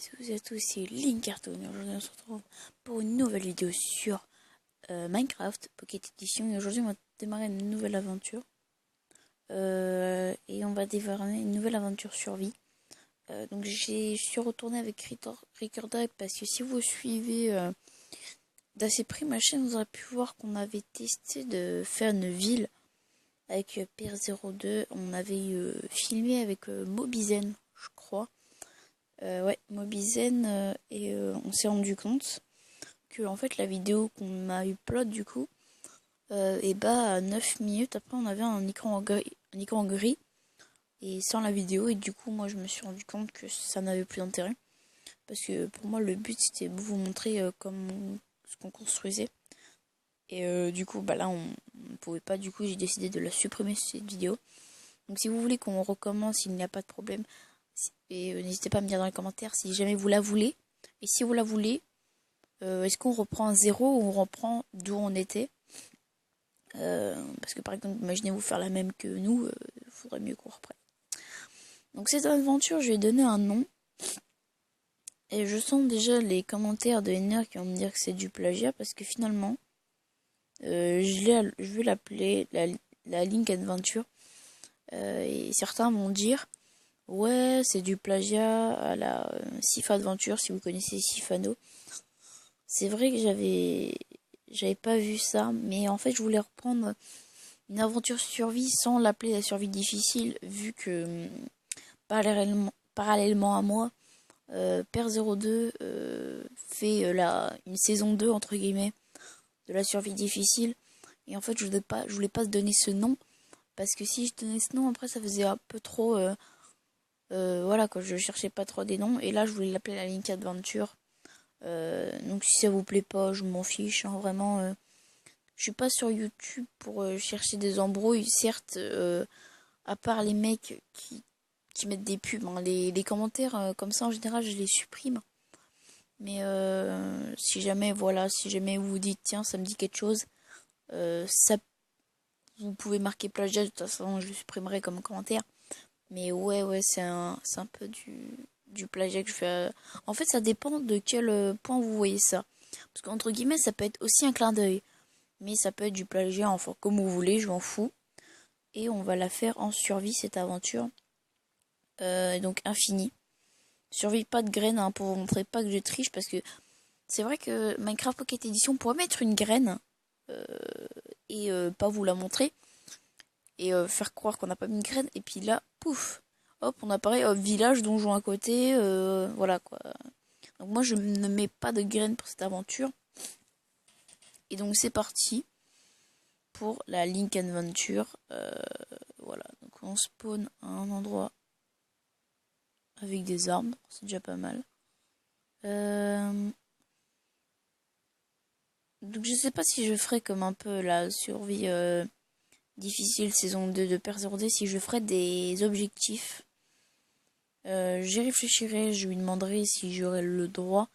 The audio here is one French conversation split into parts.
tous et à tous, c'est Linkartoon. Aujourd'hui, on se retrouve pour une nouvelle vidéo sur Minecraft Pocket Edition. Et aujourd'hui, on va démarrer une nouvelle aventure. Et on va démarrer une nouvelle aventure survie. Donc, je suis retourné avec Recorder parce que si vous suivez d'assez près ma chaîne, vous aurez pu voir qu'on avait testé de faire une ville avec PR02. On avait filmé avec Mobizen, je crois. Ouais, Mobizen, et on s'est rendu compte que en fait la vidéo qu'on a upload du coup, et bah à 9 minutes après on avait un écran en gris et sans la vidéo, et du coup moi je me suis rendu compte que ça n'avait plus d'intérêt parce que pour moi le but c'était de vous montrer ce qu'on construisait, et du coup bah là on ne pouvait pas, du coup j'ai décidé de la supprimer cette vidéo. Donc si vous voulez qu'on recommence, il n'y a pas de problème. Et n'hésitez pas à me dire dans les commentaires si jamais vous la voulez. Et si vous la voulez, est-ce qu'on reprend à zéro ou on reprend d'où on était? Parce que par exemple, imaginez vous faire la même que nous, il faudrait mieux qu'on reprenne. Donc cette aventure, je vais donner un nom. Et je sens déjà les commentaires de Henner qui vont me dire que c'est du plagiat, parce que finalement, je vais l'appeler la Link Adventure. Et certains vont dire... Ouais, c'est du plagiat à la Sif Adventure, si vous connaissez Sifano. C'est vrai que j'avais pas vu ça, mais en fait je voulais reprendre une aventure survie sans l'appeler la survie difficile, vu que parallèlement à moi, Per02 fait une saison 2 entre guillemets de la survie difficile. Et en fait je voulais pas donner ce nom, parce que si je donnais ce nom après ça faisait un peu trop... voilà quoi, je cherchais pas trop des noms, et là je voulais l'appeler la Link Adventure. Donc si ça vous plaît pas, je m'en fiche, hein, vraiment. Je suis pas sur YouTube pour chercher des embrouilles, certes, à part les mecs qui mettent des pubs, hein, les commentaires comme ça en général je les supprime. Mais si jamais vous vous dites tiens ça me dit quelque chose, ça vous pouvez marquer plagiat, de toute façon je le supprimerai comme commentaire. Mais ouais, c'est un peu du plagiat que je fais. En fait, ça dépend de quel point vous voyez ça. Parce qu'entre guillemets, ça peut être aussi un clin d'œil. Mais ça peut être du plagiat, enfin, comme vous voulez, je m'en fous. Et on va la faire en survie, cette aventure. Donc, infini. Survie pas de graines, hein, pour vous montrer pas que je triche. Parce que c'est vrai que Minecraft Pocket Edition pourrait mettre une graine euh, et pas vous la montrer. Et faire croire qu'on n'a pas mis une graine. Et puis là, pouf, hop, on apparaît, hop, village, donjon à côté, voilà quoi. Donc moi je ne mets pas de graines pour cette aventure. Et donc c'est parti pour la Link Adventure. Voilà, donc on spawn à un endroit avec des arbres, c'est déjà pas mal. Donc je sais pas si je ferai comme un peu la survie difficile saison 2 de Per0D, si je ferai des objectifs. J'y réfléchirai, je lui demanderai si j'aurai le droit.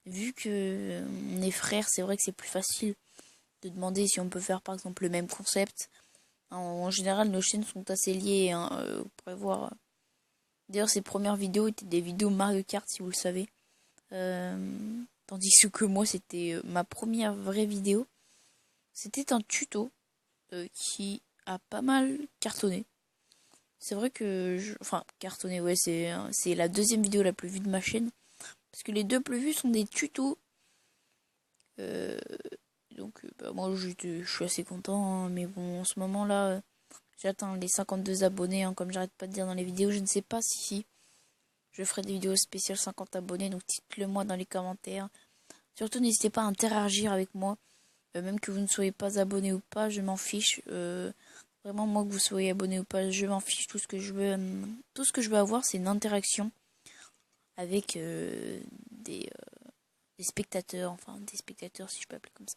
Vu que on est frères, c'est vrai que c'est plus facile de demander si on peut faire par exemple le même concept. En général, nos chaînes sont assez liées, hein, vous pourrez voir. D'ailleurs, ces premières vidéos étaient des vidéos Mario Kart, si vous le savez. Tandis que moi, c'était ma première vraie vidéo. C'était un tuto qui a pas mal cartonné. C'est vrai que... Enfin, cartonné, ouais, c'est la deuxième vidéo la plus vue de ma chaîne. Parce que les deux plus vues sont des tutos. Donc, bah, moi, je suis assez content. Hein, mais bon, en ce moment-là, j'atteins les 52 abonnés. Hein, comme j'arrête pas de dire dans les vidéos. Je ne sais pas si je ferai des vidéos spéciales 50 abonnés. Donc, dites-le moi dans les commentaires. Surtout, n'hésitez pas à interagir avec moi. Même que vous ne soyez pas abonné ou pas, je m'en fiche. Vraiment, moi, que vous soyez abonné ou pas, je m'en fiche. Tout ce que je veux avoir, c'est une interaction avec des spectateurs, enfin des spectateurs si je peux appeler comme ça.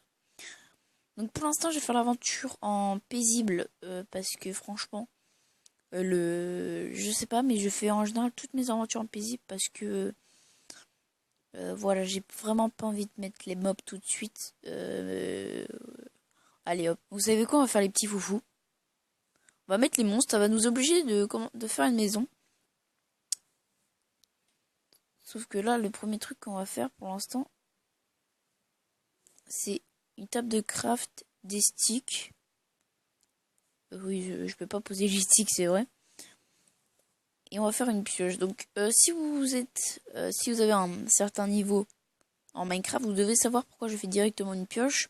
Donc pour l'instant je vais faire l'aventure en paisible, parce que franchement je sais pas, mais je fais en général toutes mes aventures en paisible parce que voilà, j'ai vraiment pas envie de mettre les mobs tout de suite. Allez hop, vous savez quoi, on va faire les petits foufous. On va mettre les monstres, ça va nous obliger de faire une maison. Sauf que là, le premier truc qu'on va faire pour l'instant, c'est une table de craft, des sticks. Oui, je peux pas poser les sticks, c'est vrai. Et on va faire une pioche. Donc, si vous avez un certain niveau en Minecraft, vous devez savoir pourquoi je fais directement une pioche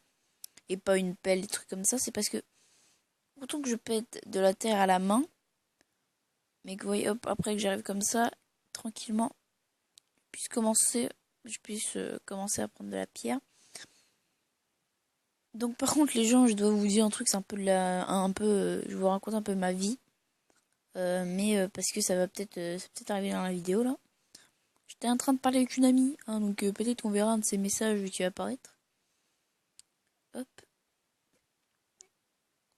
et pas une pelle, des trucs comme ça. C'est parce que autant que je pète de la terre à la main, mais que vous voyez, hop, après que j'arrive comme ça, tranquillement, je puisse commencer à prendre de la pierre. Donc par contre les gens, je dois vous dire un truc, c'est un peu je vous raconte un peu ma vie, mais parce que ça va peut-être arriver dans la vidéo là. J'étais en train de parler avec une amie, hein, donc peut-être qu'on verra un de ces messages qui va apparaître. Hop.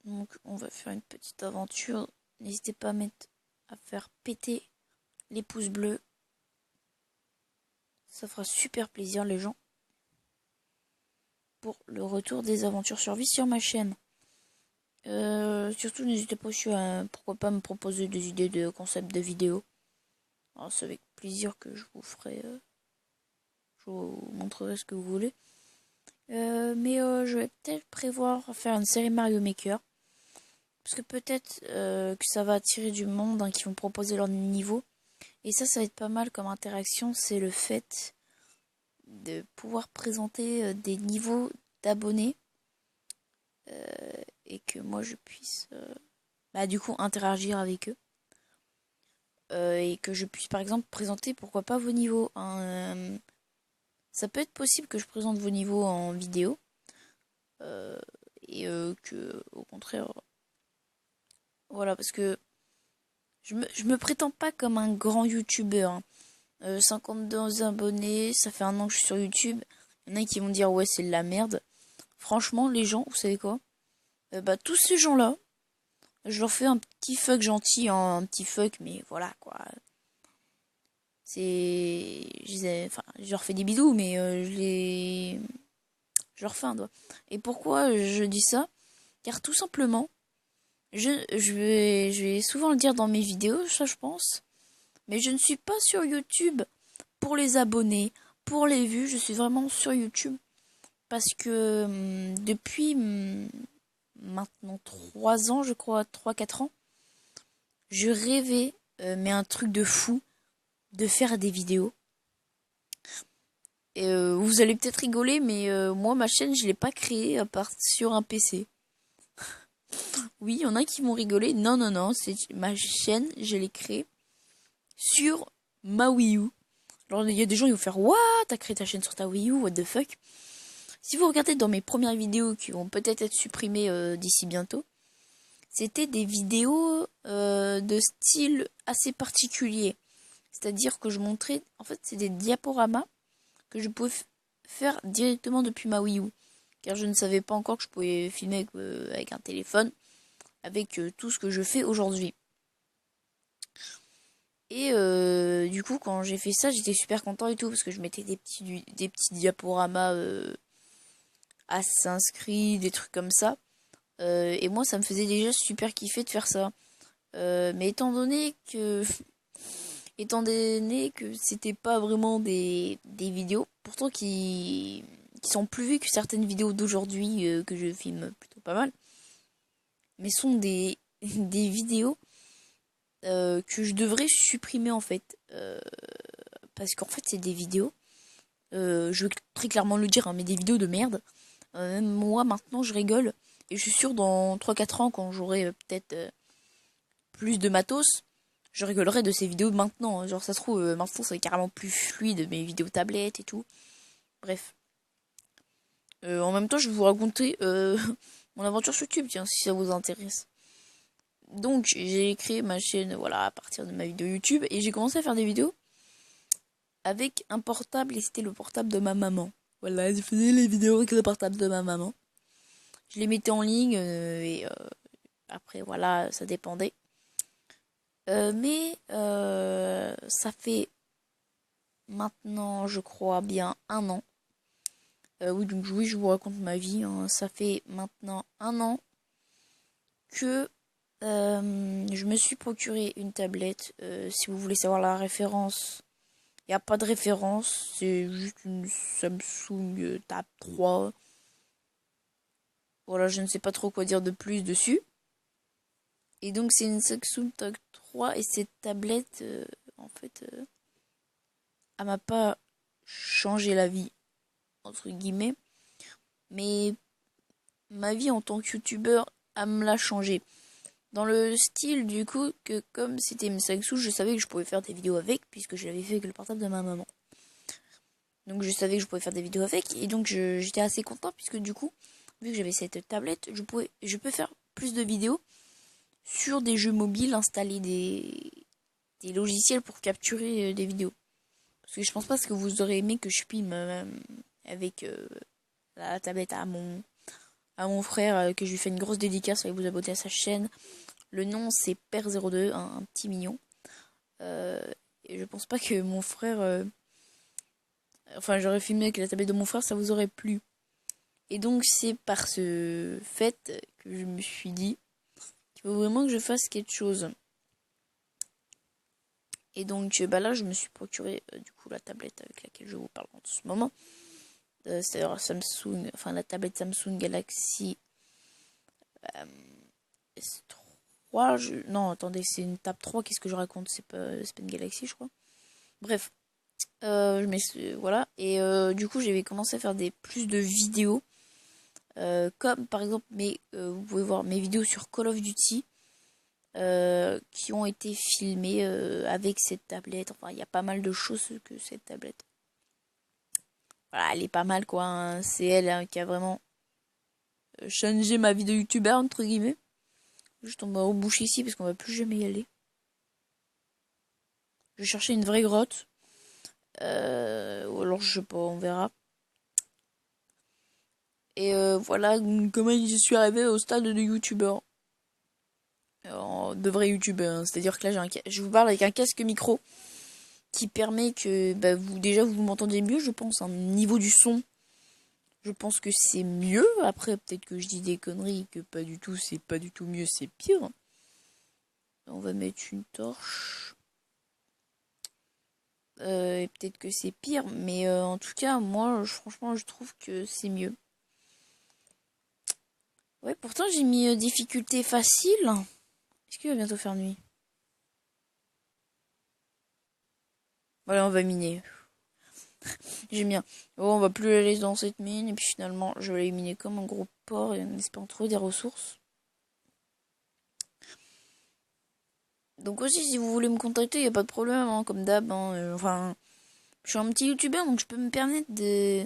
Donc on va faire une petite aventure. N'hésitez pas à faire péter les pouces bleus. Ça fera super plaisir les gens. Pour le retour des aventures survie sur ma chaîne. Surtout n'hésitez pas aussi à pourquoi pas me proposer des idées de concepts de vidéos. C'est avec plaisir que je vous ferai, je vous montrerai ce que vous voulez. Mais je vais peut-être prévoir faire une série Mario Maker. Parce que peut-être que ça va attirer du monde qui vont proposer leur niveau. Et ça va être pas mal comme interaction. C'est le fait de pouvoir présenter des niveaux d'abonnés. Et que moi je puisse du coup interagir avec eux. Et que je puisse par exemple présenter pourquoi pas vos niveaux. Ça peut être possible que je présente vos niveaux en vidéo. Et que au contraire. Voilà, parce que je me prétends pas comme un grand youtubeur. 52 abonnés, ça fait un an que je suis sur YouTube. Il y en a qui vont dire ouais c'est de la merde. Franchement les gens, vous savez quoi, tous ces gens là, je leur fais un petit fuck gentil, hein, un petit fuck, mais voilà quoi. Je leur fais des bisous, mais je leur fais un doigt. Et pourquoi je dis ça? Car tout simplement, je vais souvent le dire dans mes vidéos, ça je pense, mais je ne suis pas sur YouTube pour les abonnés, pour les vues, je suis vraiment sur YouTube parce que depuis maintenant 3 ans, je crois, 3-4 ans, je rêvais, mais un truc de fou, de faire des vidéos. Et vous allez peut-être rigoler, mais moi, ma chaîne, je l'ai pas créée à part sur un PC. Oui, il y en a qui vont rigoler. Non, non, non, c'est ma chaîne, je l'ai créée sur ma Wii U. Alors, il y a des gens qui vont faire « What? T'as créé ta chaîne sur ta Wii U? What the fuck ?» Si vous regardez dans mes premières vidéos qui vont peut-être être supprimées d'ici bientôt, c'était des vidéos de style assez particulier. C'est-à-dire que je montrais, en fait, c'est des diaporamas que je pouvais faire directement depuis ma Wii U. Car je ne savais pas encore que je pouvais filmer avec un téléphone, avec tout ce que je fais aujourd'hui. Et du coup, quand j'ai fait ça, j'étais super content et tout, parce que je mettais des petits diaporamas à s'inscrire, des trucs comme ça. Et moi, ça me faisait déjà super kiffer de faire ça. Mais étant donné que c'était pas vraiment des vidéos, pourtant qui sont plus vues que certaines vidéos d'aujourd'hui que je filme plutôt pas mal, mais sont des vidéos que je devrais supprimer en fait. Parce qu'en fait, c'est des vidéos, je vais très clairement le dire, hein, mais des vidéos de merde. Moi, maintenant, je rigole. Et je suis sûre, dans 3-4 ans, quand j'aurai peut-être plus de matos, je rigolerai de ces vidéos maintenant. Genre, ça se trouve, maintenant, c'est carrément plus fluide, mes vidéos tablettes et tout. Bref. En même temps, je vais vous raconter mon aventure sur YouTube, tiens, si ça vous intéresse. Donc, j'ai créé ma chaîne, voilà, à partir de ma vidéo YouTube, et j'ai commencé à faire des vidéos avec un portable, et c'était le portable de ma maman. Voilà, je faisais les vidéos avec le portable de ma maman. Je les mettais en ligne, et après, voilà, ça dépendait. Mais ça fait maintenant, je crois, bien un an. Oui, donc oui, je vous raconte ma vie. Hein. Ça fait maintenant un an que je me suis procuré une tablette. Si vous voulez savoir la référence, n'y a pas de référence, c'est juste une Samsung Tab 3. Voilà, je ne sais pas trop quoi dire de plus dessus. Et donc c'est une Samsung Tab 3 et cette tablette, en fait, elle m'a pas changé la vie, entre guillemets. Mais ma vie en tant que youtubeur, elle me l'a changé. Dans le style, du coup, que comme c'était une Samsung, je savais que je pouvais faire des vidéos avec, puisque je l'avais fait avec le portable de ma maman. Donc je savais que je pouvais faire des vidéos avec, et donc j'étais assez content, puisque du coup, vu que j'avais cette tablette, je peux faire plus de vidéos sur des jeux mobiles, installer des logiciels pour capturer des vidéos. Parce que je pense pas que vous aurez aimé que je filme avec la tablette à mon frère, que je lui fais une grosse dédicace, et vous abonner à sa chaîne. Le nom c'est Père02, un petit mignon. Et je pense pas que mon frère... enfin, j'aurais filmé avec la tablette de mon frère, ça vous aurait plu. Et donc c'est par ce fait que je me suis dit qu'il faut vraiment que je fasse quelque chose. Et donc bah là je me suis procuré du coup la tablette avec laquelle je vous parle en ce moment. C'est-à-dire Samsung, enfin la tablette Samsung Galaxy S3. Non attendez, c'est une Tab 3, qu'est-ce que je raconte, c'est pas une Galaxy je crois. Bref, voilà. Et du coup j'avais commencé à faire plus de vidéos. Comme par exemple vous pouvez voir mes vidéos sur Call of Duty. Qui ont été filmées avec cette tablette. Enfin, il y a pas mal de choses que cette tablette. Voilà, elle est pas mal quoi. Hein. C'est elle hein, qui a vraiment changé ma vie de youtubeur entre guillemets. Juste on va reboucher ici parce qu'on va plus jamais y aller. Je vais chercher une vraie grotte. Ou alors je sais pas, on verra. Et voilà comment je suis arrivé au stade de youtubeur. De vrai youtubeur. Hein. C'est-à-dire que là je vous parle avec un casque micro qui permet que bah, vous m'entendez mieux, je pense. Hein. Niveau du son, je pense que c'est mieux. Après, peut-être que je dis des conneries, que pas du tout, c'est pas du tout mieux, c'est pire. On va mettre une torche. Et peut-être que c'est pire, mais en tout cas, moi, franchement, je trouve que c'est mieux. Ouais, pourtant, j'ai mis difficulté facile. Est-ce qu'il va bientôt faire nuit? Voilà, on va miner. J'aime bien. Oh, on va plus aller dans cette mine, et puis finalement, je vais aller miner comme un gros porc, et en espérant trouver des ressources. Donc aussi, si vous voulez me contacter, il n'y a pas de problème, hein, comme d'hab. Hein, enfin, je suis un petit youtubeur, donc je peux me permettre de...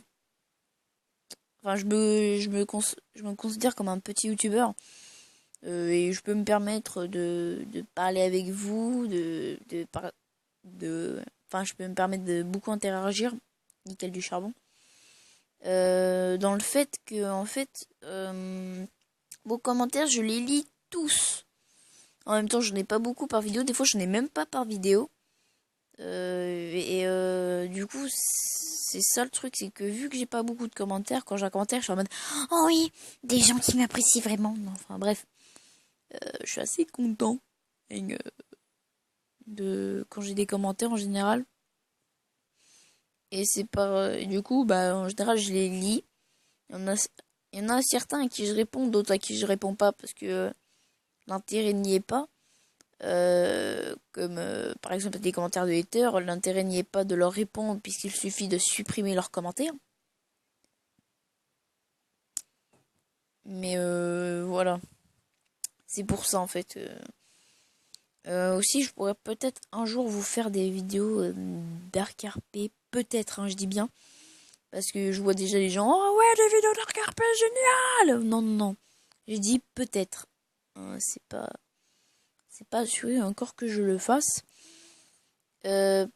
Enfin, je me considère comme un petit youtubeur. Et je peux me permettre de parler avec vous, enfin, je peux me permettre de beaucoup interagir, nickel du charbon. Dans le fait que, en fait, vos commentaires, je les lis tous. En même temps, je n'ai pas beaucoup par vidéo. Des fois, je n'ai même pas par vidéo. Du coup, c'est ça le truc, c'est que vu que j'ai pas beaucoup de commentaires, quand j'ai un commentaire, je suis en mode oh oui, des gens qui m'apprécient vraiment. Enfin bref, je suis assez content de quand j'ai des commentaires en général. Et c'est pas du coup, bah en général, je les lis. Il y en a certains à qui je réponds, d'autres à qui je réponds pas parce que l'intérêt n'y est pas. Comme par exemple des commentaires de haters, l'intérêt n'y est pas de leur répondre puisqu'il suffit de supprimer leurs commentaires. Mais voilà, c'est pour ça en fait. Aussi, je pourrais peut-être un jour vous faire des vidéos d'Arc RP, peut-être, hein, je dis bien, parce que je vois déjà les gens, oh ouais, des vidéos d'Arc RP, génial. Non, non, non, j'ai dit peut-être. C'est pas assuré encore que je le fasse.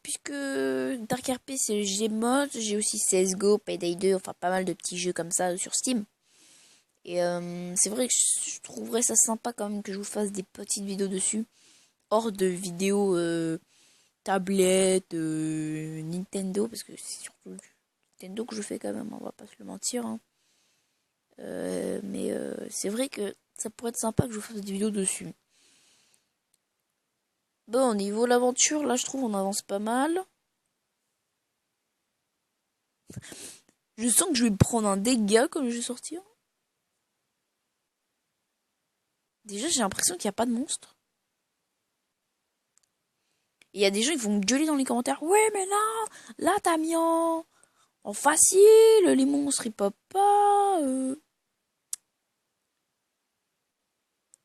Puisque Dark RP c'est Gmod, j'ai aussi CSGO, Payday 2, enfin pas mal de petits jeux comme ça sur Steam. Et c'est vrai que je trouverais ça sympa quand même que je vous fasse des petites vidéos dessus. Hors de vidéos tablette, Nintendo, parce que c'est surtout Nintendo que je fais quand même, on va pas se le mentir. Hein. Mais c'est vrai que ça pourrait être sympa que je vous fasse des vidéos dessus. Bon, au niveau de l'aventure, là je trouve on avance pas mal. Je sens que je vais me prendre un dégât quand je vais sortir. Déjà, j'ai l'impression qu'il n'y a pas de monstre. Il y a des gens, ils vont me gueuler dans les commentaires. Ouais, mais là, t'as mis en facile, les monstres, ils peuvent pas.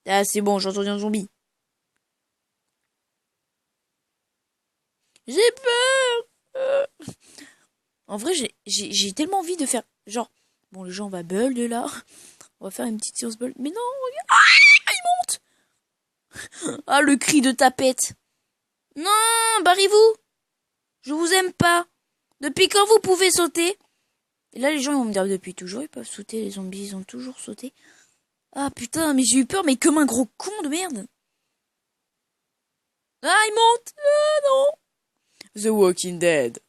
Ah, c'est bon, j'ai entendu un zombie. J'ai peur. En vrai, j'ai tellement envie de faire. Genre, bon, les gens, on va build là. On va faire une petite séance build. Mais non, regarde. Ah, il monte. Ah, le cri de tapette. Non, barrez-vous. Je vous aime pas. Depuis quand vous pouvez sauter? Et là, les gens ils vont me dire, depuis toujours, ils peuvent sauter. Les zombies, ils ont toujours sauté. Ah, putain, mais j'ai eu peur, mais comme un gros con de merde. Ah, il monte. Ah, non. The Walking Dead.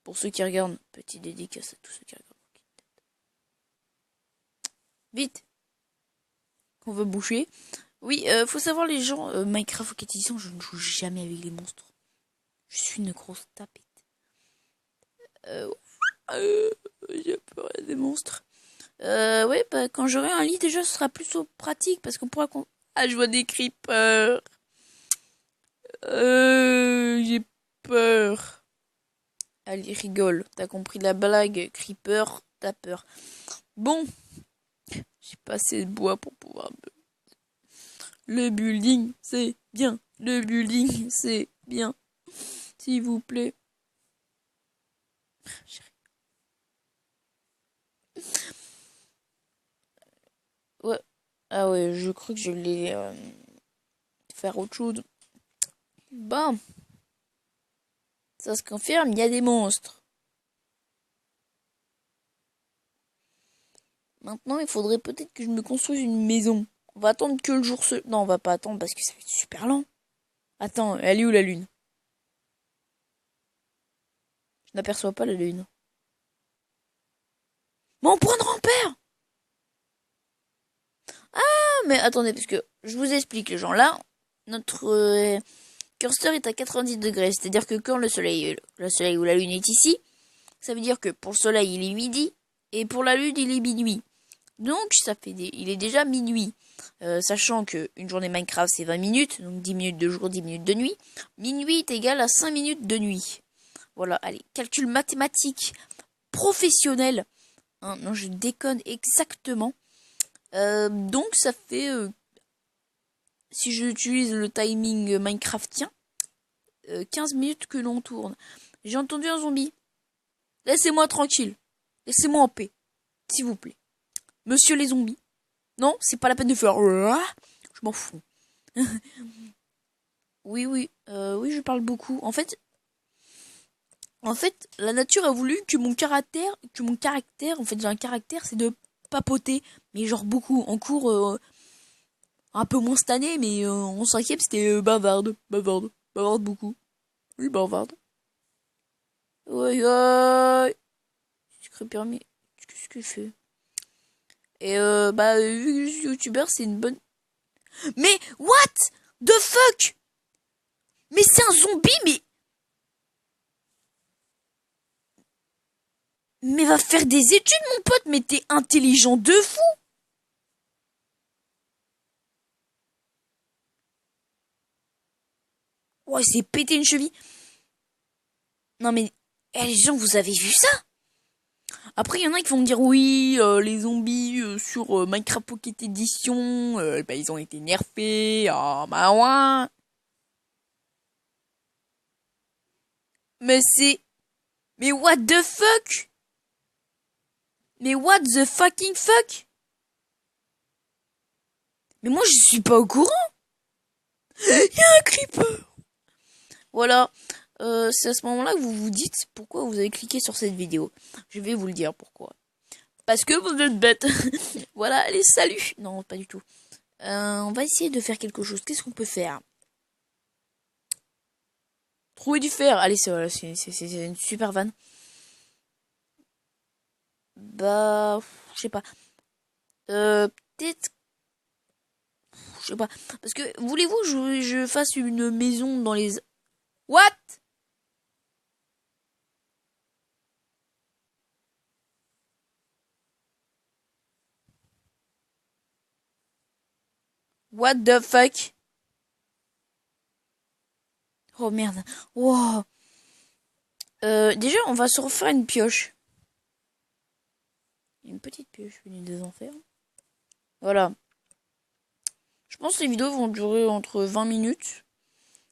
Pour ceux qui regardent, petit dédicace à tous ceux qui regardent. Vite. On veut boucher. Oui, faut savoir les gens, Minecraft Pocket Edition, je ne joue jamais avec les monstres. Je suis une grosse tapette. J'ai peur des monstres. Ouais, bah, quand j'aurai un lit, déjà, ce sera plutôt pratique parce qu'on pourra... Ah, je vois des creepers. J'ai peur. Allez, rigole. T'as compris la blague. Creeper, t'as peur. Bon. J'ai pas assez de bois pour pouvoir... Le building, c'est bien. Le building, c'est bien. S'il vous plaît. Ouais. Ah ouais, je crois que je l'ai faire autre chose. Bon. Ça se confirme, il y a des monstres. Maintenant, il faudrait peut-être que je me construise une maison. On va attendre que le jour se... Non, on va pas attendre parce que ça va être super lent. Attends, elle est où la lune? Je n'aperçois pas la lune. Mon point de repère! Ah, mais attendez, parce que je vous explique, les gens. Là, notre curseur est à 90 degrés. C'est-à-dire que quand le soleil ou la lune est ici, ça veut dire que pour le soleil, il est midi. Et pour la lune, il est minuit. Donc, il est déjà minuit. Sachant qu'une journée Minecraft, c'est 20 minutes. Donc, 10 minutes de jour, 10 minutes de nuit. Minuit est égal à 5 minutes de nuit. Voilà, allez, calcul mathématique professionnel. Hein, non, je déconne exactement. Donc, ça fait... si j'utilise le timing Minecraftien, 15 minutes que l'on tourne. J'ai entendu un zombie. Laissez-moi tranquille. Laissez-moi en paix. S'il vous plaît. Monsieur les zombies. Non, c'est pas la peine de faire... Je m'en fous. Oui, oui. Oui, je parle beaucoup. En fait, la nature a voulu que mon caractère, en fait, j'ai un caractère, c'est de papoter. Mais genre beaucoup. En cours, un peu moins cette année, mais en cinquième, c'était bavarde. Bavarde beaucoup. Oui, bavarde. Ouais, ouais. Permis. Qu'est-ce que je fais? Et bah, vu que je suis youtubeur, c'est une bonne... Mais, what the fuck? Mais c'est un zombie, mais... Mais va faire des études, mon pote, mais t'es intelligent de fou. Ouais, c'est pété une cheville. Non mais, les gens, vous avez vu ça? Après, il y en a qui vont me dire, oui, les zombies sur Minecraft Pocket Edition, bah, ils ont été nerfés, ah bah ouais. Mais c'est... Mais what the fuck? Mais what the fucking fuck? Mais moi, je suis pas au courant. Il y a un creeper. Voilà. C'est à ce moment-là que vous vous dites pourquoi vous avez cliqué sur cette vidéo. Je vais vous le dire pourquoi. Parce que vous êtes bête. Voilà, allez, salut. Non, pas du tout. On va essayer de faire quelque chose. Qu'est-ce qu'on peut faire? Trouver du fer. Allez, c'est une super vanne. Bah, je sais pas. Peut-être... Je sais pas. Parce que, voulez-vous que je fasse une maison dans les... What? What the fuck? Oh merde. Wow. Déjà, on va se refaire une pioche. Une petite pioche venue des enfers. Voilà. Je pense que les vidéos vont durer entre 20 minutes.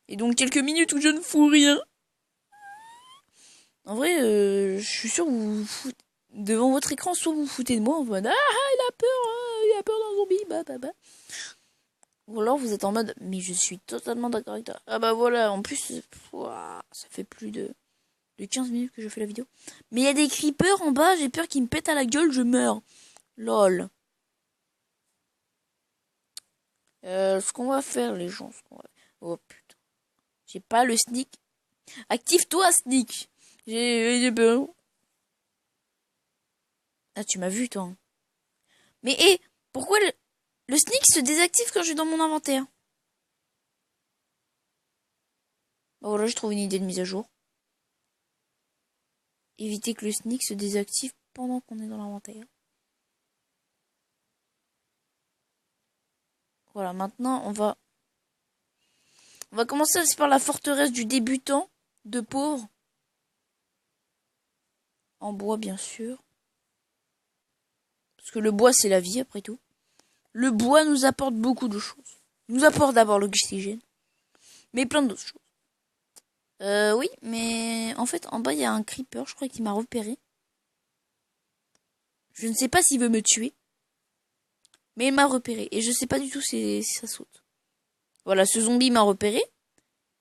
Et donc quelques minutes où je ne fous rien. En vrai, je suis sûr que vous vous foutez devant votre écran, soit vous vous foutez de moi en mode il a peur d'un zombie, bah. Ou alors vous êtes en mode, mais je suis totalement d'accord avec toi. Ah bah voilà, en plus, ça fait plus de 15 minutes que je fais la vidéo. Mais il y a des creepers en bas, j'ai peur qu'ils me pètent à la gueule, je meurs. Lol. Ce qu'on va faire, les gens, oh putain. J'ai pas le sneak. Active-toi, sneak. J'ai peur. Ah, tu m'as vu, toi. Mais pourquoi le sneak se désactive quand je suis dans mon inventaire? Bon, voilà, je trouve une idée de mise à jour. Éviter que le sneak se désactive pendant qu'on est dans l'inventaire. Voilà, maintenant, on va commencer par la forteresse du débutant, de pauvre. En bois, bien sûr. Parce que le bois, c'est la vie, après tout. Le bois nous apporte beaucoup de choses. Il nous apporte d'abord l'oxygène. Mais plein d'autres choses. Oui, mais en fait, en bas, il y a un creeper, je crois qu'il m'a repéré. Je ne sais pas s'il veut me tuer. Mais il m'a repéré. Et je sais pas du tout si ça saute. Voilà, ce zombie m'a repéré.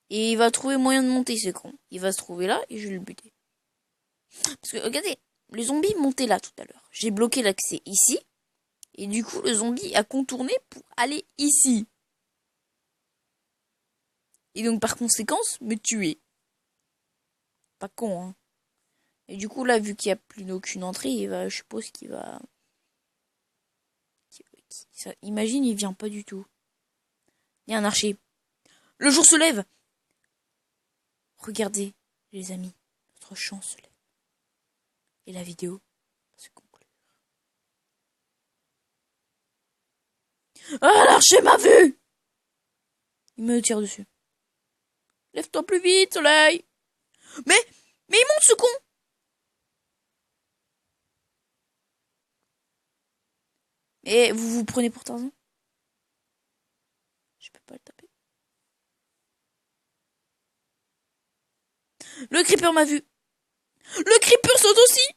Et il va trouver moyen de monter, c'est con. Il va se trouver là et je vais le buter. Parce que, regardez, le zombie montait là tout à l'heure. J'ai bloqué l'accès ici. Et du coup, le zombie a contourné pour aller ici. Et donc, par conséquence, me tuer. Pas con, hein. Et du coup, là, vu qu'il n'y a plus d'aucune entrée, je suppose qu'il va... Imagine, il vient pas du tout. Il y a un archer. Le jour se lève. Regardez, les amis, notre chant se lève. Et la vidéo va se conclure. Ah, l'archer m'a vu! Il me tire dessus. Lève-toi plus vite, soleil! Mais il monte ce con! Et vous vous prenez pour Tarzan? Je peux pas le taper. Le creeper m'a vu. Le creeper saute aussi!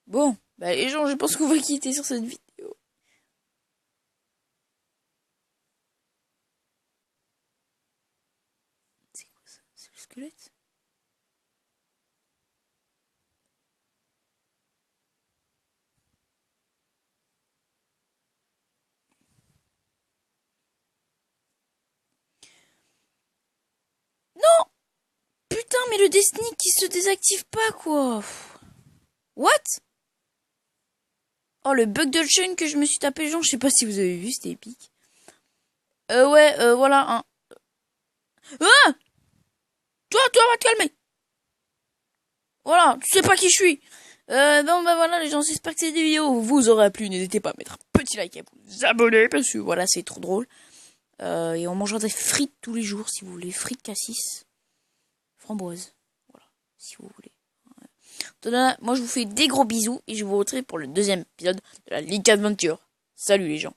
Bon, bah les gens, je pense qu'on va quitter sur cette vidéo. C'est quoi ça? C'est le squelette? Non! Putain, mais le Destiny qui se désactive pas, quoi. What? Oh, le bug de chaîne que je me suis tapé, les gens, je sais pas si vous avez vu, c'était épique. Ouais, voilà, hein. Ah! Toi, va te calmer. Voilà, tu sais pas qui je suis. Bon, bah voilà, les gens, j'espère que cette vidéo vous aura plu. N'hésitez pas à mettre un petit like et à vous abonner, parce que voilà, c'est trop drôle. Et on mangera des frites tous les jours, si vous voulez. Frites cassis, framboise. Voilà, si vous voulez. Moi, je vous fais des gros bisous et je vous retrouve pour le deuxième épisode de la League Adventure. Salut les gens.